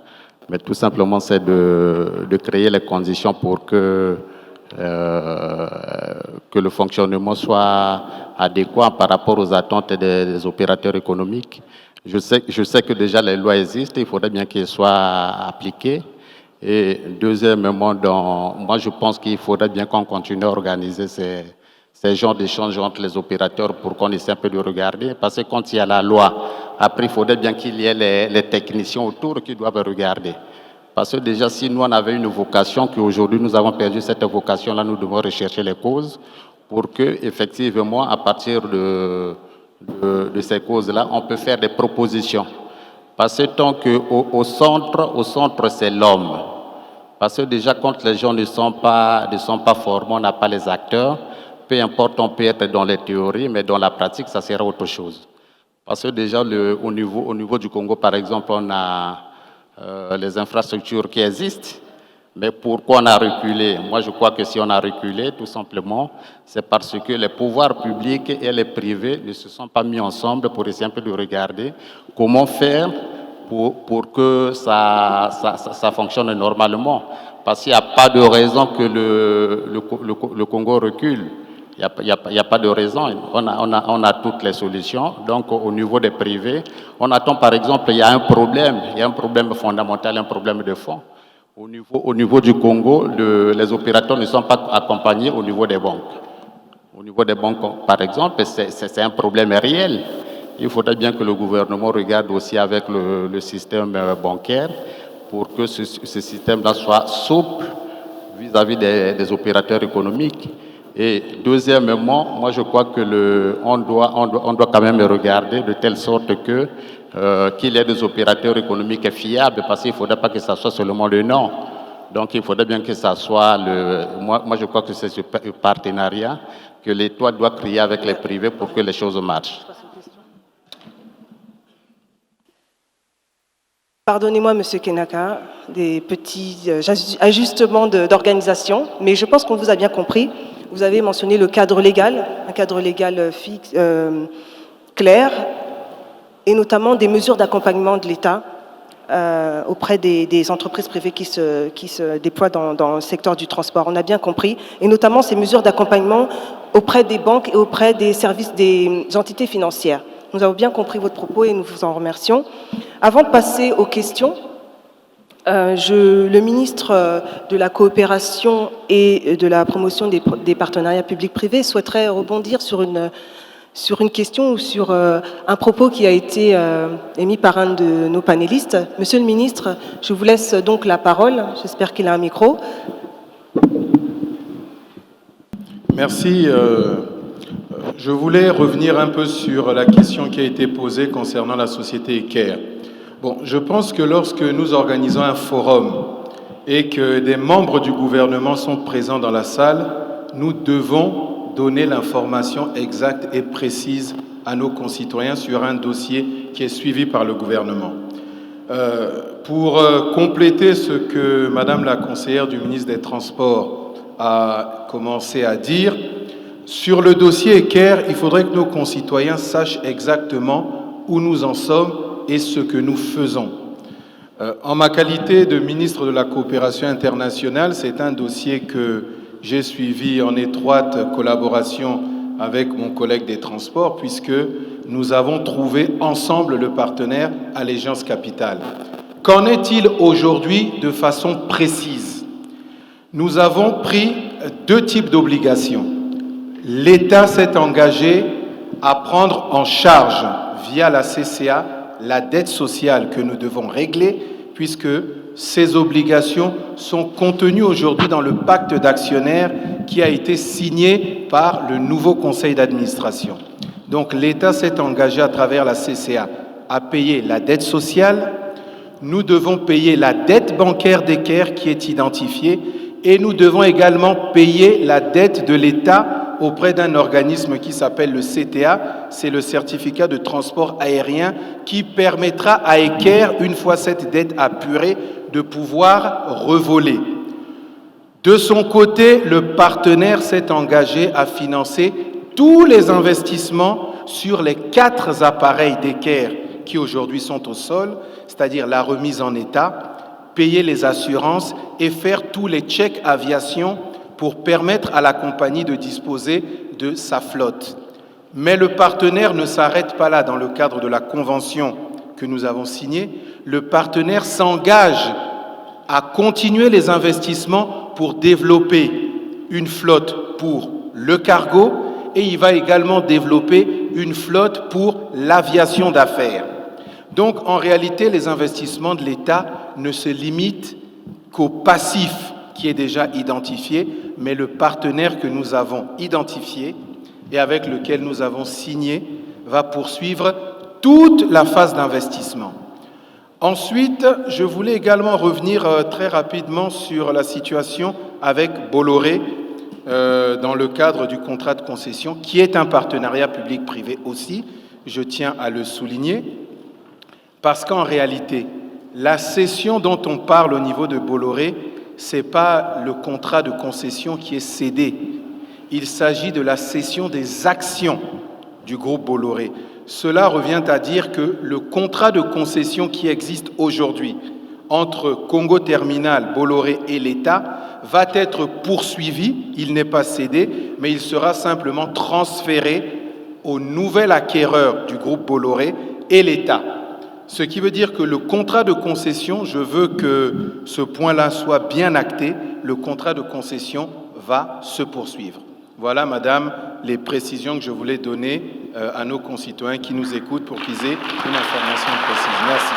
mais tout simplement c'est de créer les conditions pour que le fonctionnement soit adéquat par rapport aux attentes des opérateurs économiques. Je sais que déjà les lois existent, il faudrait bien qu'elles soient appliquées. Et deuxièmement, moi je pense qu'il faudrait bien qu'on continue à organiser ces genres d'échanges entre les opérateurs pour qu'on essaie un peu de regarder. Parce que quand il y a la loi, après il faudrait bien qu'il y ait les techniciens autour qui doivent regarder. Parce que déjà, si nous on avait une vocation, qu'aujourd'hui nous avons perdu cette vocation-là, nous devons rechercher les causes pour que, effectivement, à partir de ces causes-là, on peut faire des propositions. Parce que tant qu'au centre, c'est l'homme. Parce que déjà, quand les gens ne sont pas formés, on n'a pas les acteurs, peu importe, on peut être dans les théories, mais dans la pratique, ça sera autre chose. Parce que déjà, au niveau du Congo, par exemple, on a les infrastructures qui existent, mais pourquoi on a reculé? Moi, je crois que si on a reculé, tout simplement, c'est parce que les pouvoirs publics et les privés ne se sont pas mis ensemble pour essayer un peu de regarder comment faire pour que ça fonctionne normalement. Parce qu'il n'y a pas de raison que le Congo recule. Il n'y a pas de raison. On a toutes les solutions. Donc, au niveau des privés, on attend, par exemple, il y a un problème fondamental, un problème de fond. Au niveau du Congo, les opérateurs ne sont pas accompagnés au niveau des banques. Au niveau des banques, par exemple, c'est un problème réel. Il faudrait bien que le gouvernement regarde aussi avec le système bancaire pour que ce système-là soit souple vis-à-vis des opérateurs économiques. Et deuxièmement, moi je crois que on doit quand même regarder de telle sorte qu'il y ait des opérateurs économiques fiables, parce qu'il ne faudrait pas que ça soit seulement le nom. Donc il faudrait bien que ça soit moi je crois que c'est ce partenariat que l'État doit créer avec les privés pour que les choses marchent. Pardonnez-moi, Monsieur Kenaka, des petits ajustements d'organisation, mais je pense qu'on vous a bien compris. Vous avez mentionné le cadre légal, un cadre légal fixe, clair, et notamment des mesures d'accompagnement de l'État auprès des entreprises privées qui se déploient dans le secteur du transport. On a bien compris, et notamment ces mesures d'accompagnement auprès des banques et auprès des services des entités financières. Nous avons bien compris votre propos et nous vous en remercions. Avant de passer aux questions, le ministre de la Coopération et de la Promotion des partenariats publics-privés souhaiterait rebondir sur une question ou sur un propos qui a été émis par un de nos panélistes. Monsieur le ministre, je vous laisse donc la parole. J'espère qu'il a un micro. Merci. Je voulais revenir un peu sur la question qui a été posée concernant la société Equerre. Bon, je pense que lorsque nous organisons un forum et que des membres du gouvernement sont présents dans la salle, nous devons donner l'information exacte et précise à nos concitoyens sur un dossier qui est suivi par le gouvernement. Pour compléter ce que Madame la conseillère du ministre des Transports a commencé à dire, sur le dossier Equerre, il faudrait que nos concitoyens sachent exactement où nous en sommes et ce que nous faisons. En ma qualité de ministre de la Coopération internationale, c'est un dossier que j'ai suivi en étroite collaboration avec mon collègue des Transports, puisque nous avons trouvé ensemble le partenaire Allégeance Capital. Qu'en est-il aujourd'hui de façon précise? Nous avons pris deux types d'obligations. L'État s'est engagé à prendre en charge, via la CCA, la dette sociale que nous devons régler, puisque ces obligations sont contenues aujourd'hui dans le pacte d'actionnaires qui a été signé par le nouveau conseil d'administration. Donc l'État s'est engagé à travers la CCA à payer la dette sociale, nous devons payer la dette bancaire d'Equerre qui est identifiée, et nous devons également payer la dette de l'État auprès d'un organisme qui s'appelle le CTA, c'est le certificat de transport aérien, qui permettra à Equerre, une fois cette dette apurée, de pouvoir revoler. De son côté, le partenaire s'est engagé à financer tous les investissements sur les 4 appareils d'Equerre qui aujourd'hui sont au sol, c'est-à-dire la remise en état, payer les assurances et faire tous les checks aviation pour permettre à la compagnie de disposer de sa flotte. Mais le partenaire ne s'arrête pas là dans le cadre de la convention que nous avons signée. Le partenaire s'engage à continuer les investissements pour développer une flotte pour le cargo et il va également développer une flotte pour l'aviation d'affaires. Donc en réalité, les investissements de l'État ne se limitent qu'au passif qui est déjà identifié, mais le partenaire que nous avons identifié et avec lequel nous avons signé va poursuivre toute la phase d'investissement. Ensuite, je voulais également revenir très rapidement sur la situation avec Bolloré dans le cadre du contrat de concession, qui est un partenariat public-privé aussi, je tiens à le souligner, parce qu'en réalité, la cession dont on parle au niveau de Bolloré, ce n'est pas le contrat de concession qui est cédé. Il s'agit de la cession des actions du groupe Bolloré. Cela revient à dire que le contrat de concession qui existe aujourd'hui entre Congo Terminal, Bolloré et l'État va être poursuivi. Il n'est pas cédé, mais il sera simplement transféré au nouvel acquéreur du groupe Bolloré et l'État. Ce qui veut dire que le contrat de concession, je veux que ce point-là soit bien acté, le contrat de concession va se poursuivre. Voilà, Madame, les précisions que je voulais donner à nos concitoyens qui nous écoutent pour qu'ils aient une information précise. Merci.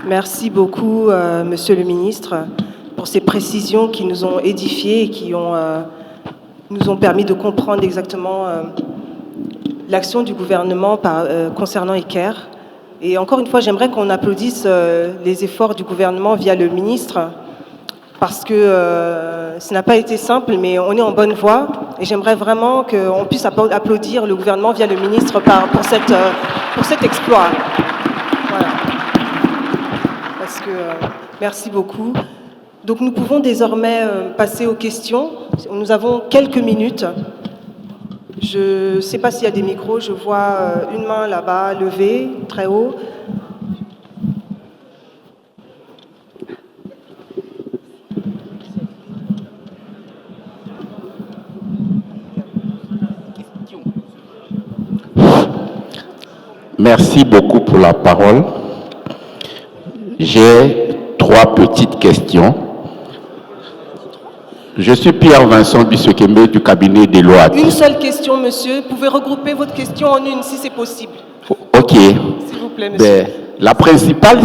Merci beaucoup, Monsieur le ministre, pour ces précisions qui nous ont édifiés et qui nous ont permis de comprendre exactement l'action du gouvernement concernant Equerre. Et encore une fois, j'aimerais qu'on applaudisse les efforts du gouvernement via le ministre, parce que ce n'a pas été simple, mais on est en bonne voie. Et j'aimerais vraiment qu'on puisse applaudir le gouvernement via le ministre pour cet exploit. Voilà. Parce que, merci beaucoup. Donc nous pouvons désormais passer aux questions. Nous avons quelques minutes. Je ne sais pas s'il y a des micros. Je vois une main là-bas levée, très haut. Merci beaucoup pour la parole. J'ai 3 petites questions. Je suis Pierre-Vincent Bissekembe du cabinet des lois. Une seule question, monsieur. Vous pouvez regrouper votre question en une, si c'est possible. Ok. S'il vous plaît, monsieur. Ben, la principale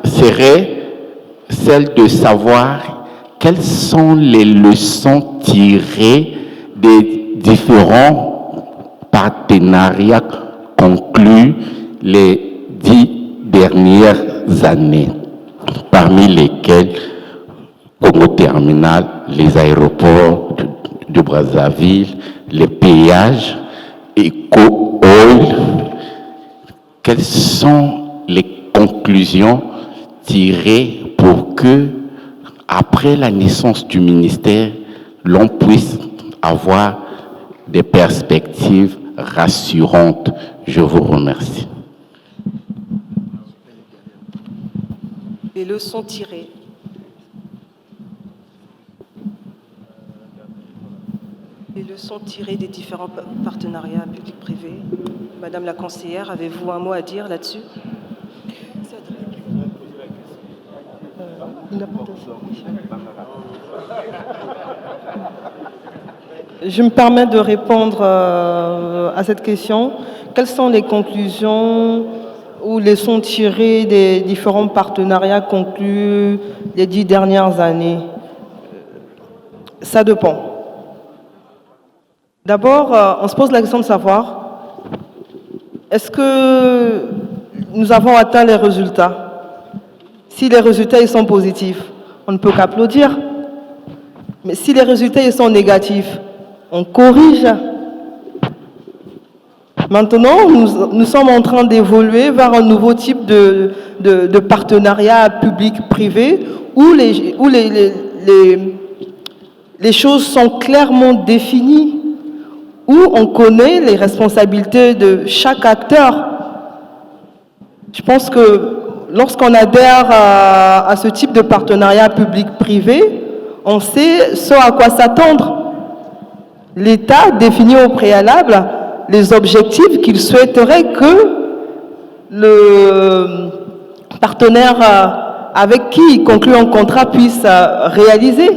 serait celle de savoir quelles sont les leçons tirées des différents partenariats conclus les 10 dernières années, parmi lesquels Congo Terminal, les aéroports de Brazzaville, les péages, Eco-Oil. Quelles sont les conclusions tirées pour que, après la naissance du ministère, l'on puisse avoir des perspectives rassurantes? Je vous remercie. Les leçons tirées. Les leçons tirées des différents partenariats publics-privés. Madame la conseillère, avez-vous un mot à dire là-dessus? Je me permets de répondre à cette question. Quelles sont les conclusions ou leçons tirées des différents partenariats conclus les 10 dernières années? Ça dépend. D'abord, on se pose la question de savoir, est-ce que nous avons atteint les résultats? Si les résultats ils sont positifs, on ne peut qu'applaudir. Mais si les résultats ils sont négatifs, on corrige. Maintenant, nous sommes en train d'évoluer vers un nouveau type de partenariat public-privé où les choses sont clairement définies, où on connaît les responsabilités de chaque acteur. Je pense que lorsqu'on adhère à ce type de partenariat public-privé, on sait ce à quoi s'attendre. L'État définit au préalable les objectifs qu'il souhaiterait que le partenaire avec qui il conclut un contrat puisse réaliser.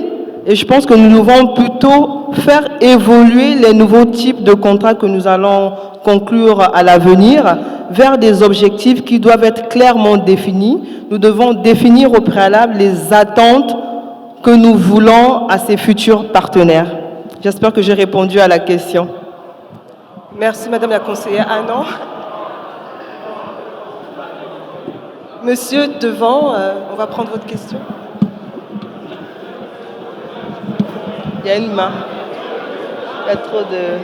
Et je pense que nous devons plutôt faire évoluer les nouveaux types de contrats que nous allons conclure à l'avenir vers des objectifs qui doivent être clairement définis. Nous devons définir au préalable les attentes que nous voulons à ces futurs partenaires. J'espère que j'ai répondu à la question. Merci, Madame la conseillère. Ah non. Monsieur, devant, on va prendre votre question. Il y a une main. Il y a trop de...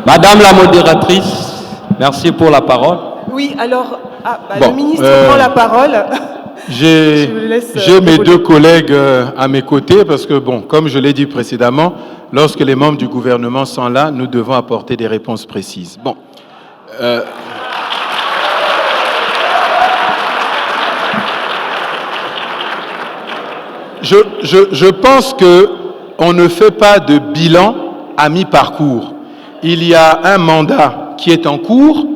Madame la modératrice, merci pour la parole. Oui, alors, Bon, le ministre prend la parole. J'ai Je vous laisse, mes dérouler. 2 collègues à mes côtés parce que, bon, comme je l'ai dit précédemment, lorsque les membres du gouvernement sont là, nous devons apporter des réponses précises. Bon. Je pense qu'on ne fait pas de bilan à mi-parcours. Il y a un mandat qui est en cours,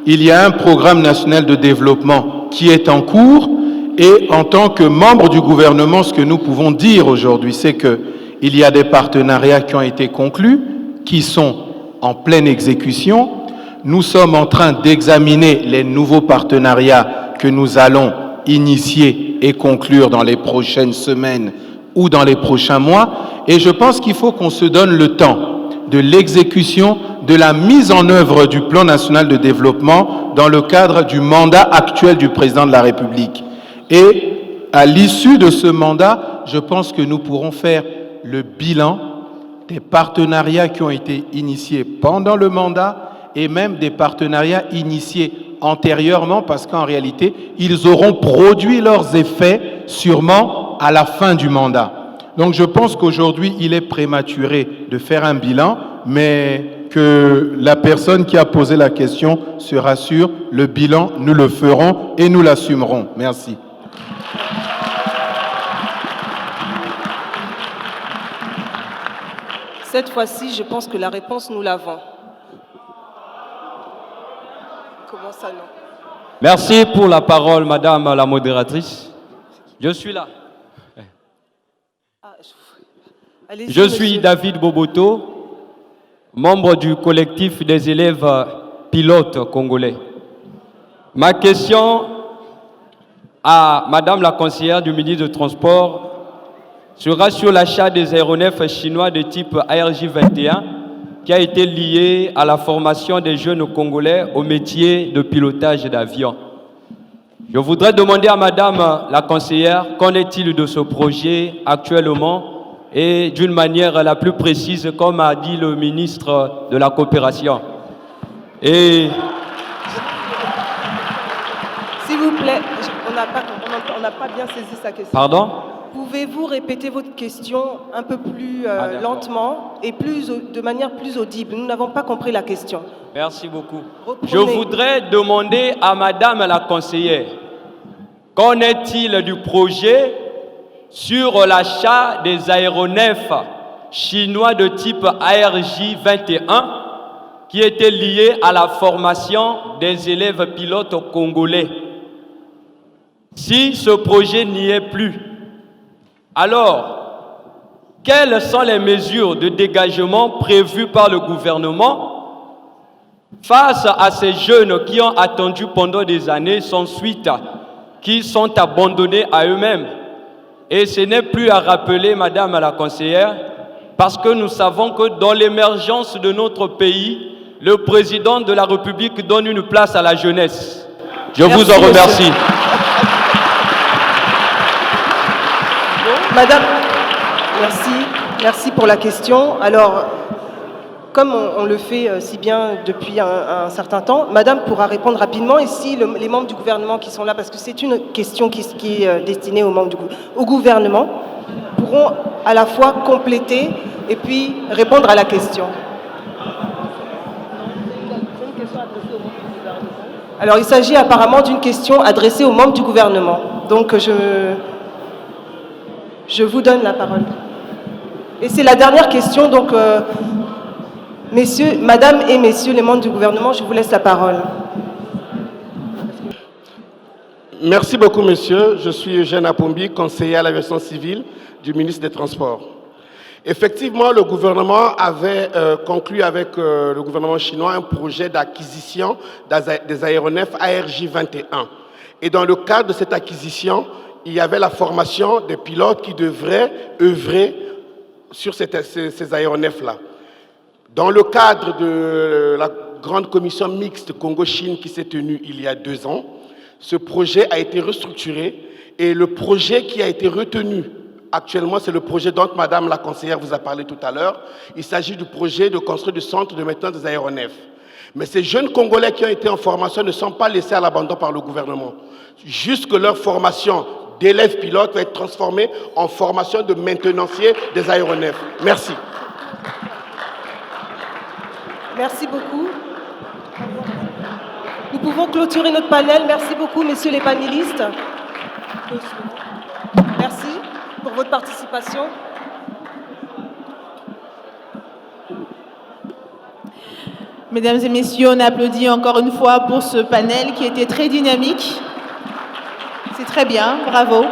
il y a un programme national de développement qui est en cours, et en tant que membre du gouvernement, ce que nous pouvons dire aujourd'hui, c'est qu'il y a des partenariats qui ont été conclus, qui sont en pleine exécution. Nous sommes en train d'examiner les nouveaux partenariats que nous allons initier et conclure dans les prochaines semaines ou dans les prochains mois. Et je pense qu'il faut qu'on se donne le temps de l'exécution, de la mise en œuvre du plan national de développement dans le cadre du mandat actuel du président de la République. Et à l'issue de ce mandat, je pense que nous pourrons faire le bilan des partenariats qui ont été initiés pendant le mandat et même des partenariats initiés antérieurement, parce qu'en réalité, ils auront produit leurs effets sûrement à la fin du mandat. Donc je pense qu'aujourd'hui, il est prématuré de faire un bilan, mais que la personne qui a posé la question se rassure, le bilan, nous le ferons et nous l'assumerons. Merci. Cette fois-ci, je pense que la réponse, nous l'avons. Comment ça, non? Merci pour la parole, Madame la modératrice. Je suis là. Allez-y, Je suis monsieur. David Boboto, membre du collectif des élèves pilotes congolais. Ma question à Madame la conseillère du ministre des Transports sera sur l'achat des aéronefs chinois de type ARJ-21 qui a été lié à la formation des jeunes Congolais au métier de pilotage d'avion. Je voudrais demander à Madame la conseillère, qu'en est-il de ce projet actuellement et d'une manière la plus précise, comme a dit le ministre de la Coopération. Et S'il vous plaît, on n'a pas bien saisi sa question. pardon? Pouvez-vous répéter votre question un peu plus d'accord. lentement et de manière plus audible? Nous n'avons pas compris la question. Merci beaucoup. Reprenez. Je voudrais demander à Madame la conseillère, qu'en est-il du projet sur l'achat des aéronefs chinois de type ARJ-21 qui étaient liés à la formation des élèves pilotes congolais? Si ce projet n'y est plus, alors, quelles sont les mesures de dégagement prévues par le gouvernement face à ces jeunes qui ont attendu pendant des années sans suite, qui sont abandonnés à eux-mêmes? Et ce n'est plus à rappeler, Madame la conseillère, parce que nous savons que dans l'émergence de notre pays, le président de la République donne une place à la jeunesse. Je vous en remercie. Madame, merci pour la question. Alors, comme on le fait si bien depuis un certain temps, Madame pourra répondre rapidement et si les membres du gouvernement qui sont là, parce que c'est une question qui est destinée aux membres au gouvernement, pourront à la fois compléter et puis répondre à la question. Alors, il s'agit apparemment d'une question adressée aux membres du gouvernement. Donc, je vous donne la parole. Et c'est la dernière question, donc, Madame et messieurs les membres du gouvernement, je vous laisse la parole. Merci beaucoup, monsieur. Je suis Eugène Apombi, conseiller à l'aviation civile du ministre des Transports. Effectivement, le gouvernement avait conclu avec le gouvernement chinois un projet d'acquisition des aéronefs ARJ-21. Et dans le cadre de cette acquisition, il y avait la formation des pilotes qui devraient œuvrer sur ces aéronefs-là. Dans le cadre de la grande commission mixte Congo-Chine qui s'est tenue il y a 2 ans, ce projet a été restructuré et le projet qui a été retenu actuellement, c'est le projet dont Madame la conseillère vous a parlé tout à l'heure. Il s'agit du projet de construire du centre de maintenance des aéronefs. Mais ces jeunes Congolais qui ont été en formation ne sont pas laissés à l'abandon par le gouvernement. Jusque leur formation d'élèves pilotes va être transformée en formation de maintenanciers des aéronefs. Merci. Merci beaucoup. Nous pouvons clôturer notre panel. Merci beaucoup, messieurs les panélistes. Merci pour votre participation. Mesdames et messieurs, on applaudit encore une fois pour ce panel qui était très dynamique. C'est très bien, bravo.